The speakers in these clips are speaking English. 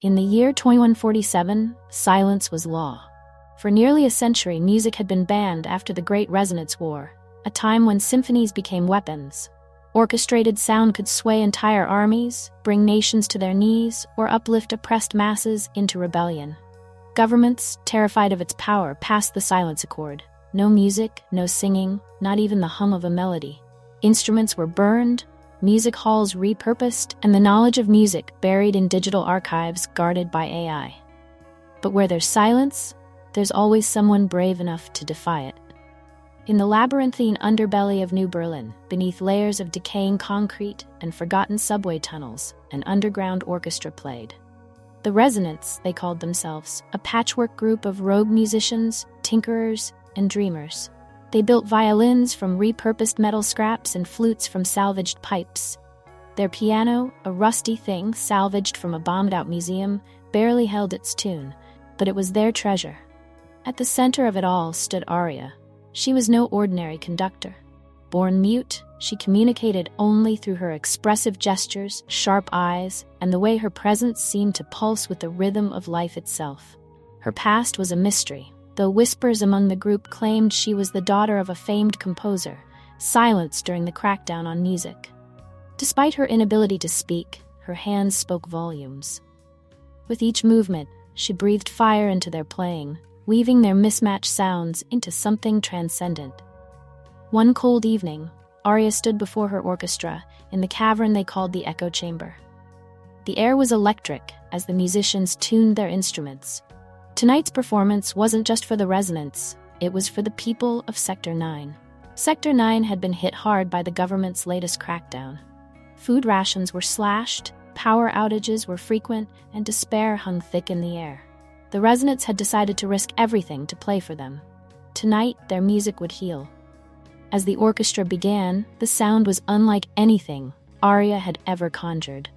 In the year 2147, silence was law. For nearly a century, music had been banned after the Great Resonance War, a time when symphonies became weapons. Orchestrated sound could sway entire armies, bring nations to their knees, or uplift oppressed masses into rebellion. Governments, terrified of its power, passed the silence accord. No music, no singing, not even the hum of a melody. Instruments were burned, music halls repurposed, and the knowledge of music buried in digital archives guarded by AI. But where there's silence, there's always someone brave enough to defy it. In the labyrinthine underbelly of New Berlin, beneath layers of decaying concrete and forgotten subway tunnels, an underground orchestra played. The Resonants, they called themselves, a patchwork group of rogue musicians, tinkerers, and dreamers. They built violins from repurposed metal scraps and flutes from salvaged pipes. Their piano, a rusty thing salvaged from a bombed-out museum, barely held its tune, but it was their treasure. At the center of it all stood Aria. She was no ordinary conductor. Born mute, she communicated only through her expressive gestures, sharp eyes, and the way her presence seemed to pulse with the rhythm of life itself. Her past was a mystery, though whispers among the group claimed she was the daughter of a famed composer, silenced during the crackdown on music. Despite her inability to speak, her hands spoke volumes. With each movement, she breathed fire into their playing, weaving their mismatched sounds into something transcendent. One cold evening, Aria stood before her orchestra in the cavern they called the echo chamber. The air was electric as the musicians tuned their instruments. Tonight's performance wasn't just for the Resonants, it was for the people of Sector 9. Sector 9 had been hit hard by the government's latest crackdown. Food rations were slashed, power outages were frequent, and despair hung thick in the air. The Resonants had decided to risk everything to play for them. Tonight, their music would heal. As the orchestra began, the sound was unlike anything Aria had ever conjured.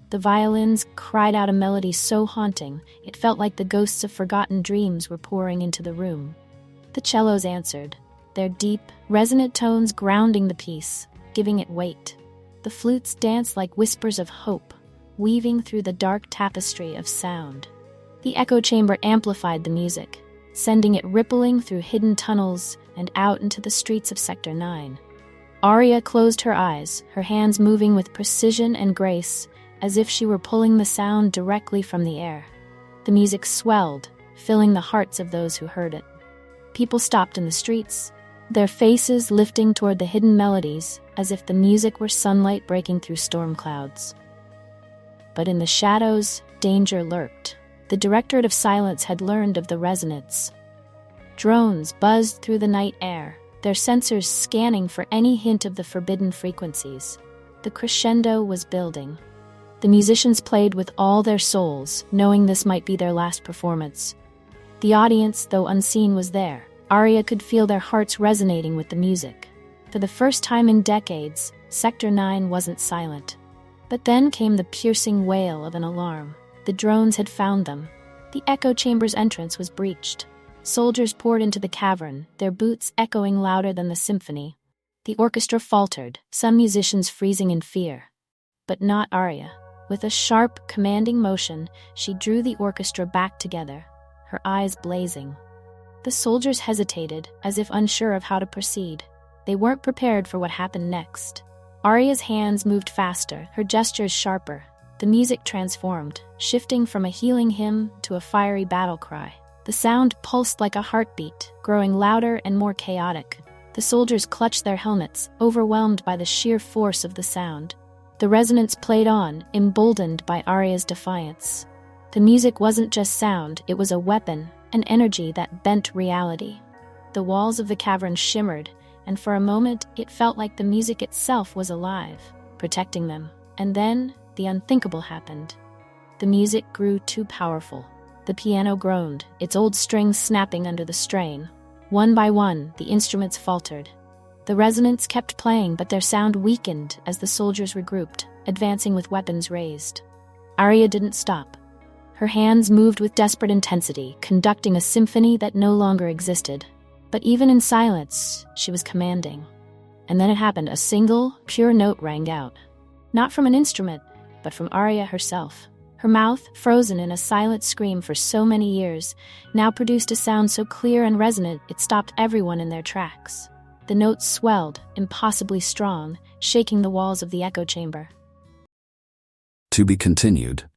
The violins cried out a melody so haunting, it felt like the ghosts of forgotten dreams were pouring into the room. The cellos answered, their deep, resonant tones grounding the piece, giving it weight. The flutes danced like whispers of hope, weaving through the dark tapestry of sound. The echo chamber amplified the music, sending it rippling through hidden tunnels and out into the streets of Sector 9. Aria closed her eyes, her hands moving with precision and grace, as if she were pulling the sound directly from the air. The music swelled, filling the hearts of those who heard it. People stopped in the streets, their faces lifting toward the hidden melodies, as if the music were sunlight breaking through storm clouds. But in the shadows, danger lurked. The Directorate of Silence had learned of the Resonants. Drones buzzed through the night air, their sensors scanning for any hint of the forbidden frequencies. The crescendo was building. The musicians played with all their souls, knowing this might be their last performance. The audience, though unseen, was there. Aria could feel their hearts resonating with the music. For the first time in decades, Sector 9 wasn't silent. But then came the piercing wail of an alarm. The drones had found them. The echo chamber's entrance was breached. Soldiers poured into the cavern, their boots echoing louder than the symphony. The orchestra faltered, some musicians freezing in fear. But not Aria. With a sharp, commanding motion, she drew the orchestra back together, her eyes blazing. The soldiers hesitated, as if unsure of how to proceed. They weren't prepared for what happened next. Aria's hands moved faster, her gestures sharper. The music transformed, shifting from a healing hymn to a fiery battle cry. The sound pulsed like a heartbeat, growing louder and more chaotic. The soldiers clutched their helmets, overwhelmed by the sheer force of the sound. The Resonants played on, emboldened by Aria's defiance. The music wasn't just sound, it was a weapon, an energy that bent reality. The walls of the cavern shimmered, and for a moment it felt like the music itself was alive, protecting them. And then, the unthinkable happened. The music grew too powerful. The piano groaned, its old strings snapping under the strain. One by one, the instruments faltered. The Resonants kept playing, but their sound weakened as the soldiers regrouped, advancing with weapons raised. Aria didn't stop. Her hands moved with desperate intensity, conducting a symphony that no longer existed. But even in silence, she was commanding. And then it happened. A single, pure note rang out. Not from an instrument, but from Aria herself. Her mouth, frozen in a silent scream for so many years, now produced a sound so clear and resonant it stopped everyone in their tracks. The notes swelled, impossibly strong, shaking the walls of the echo chamber. To be continued.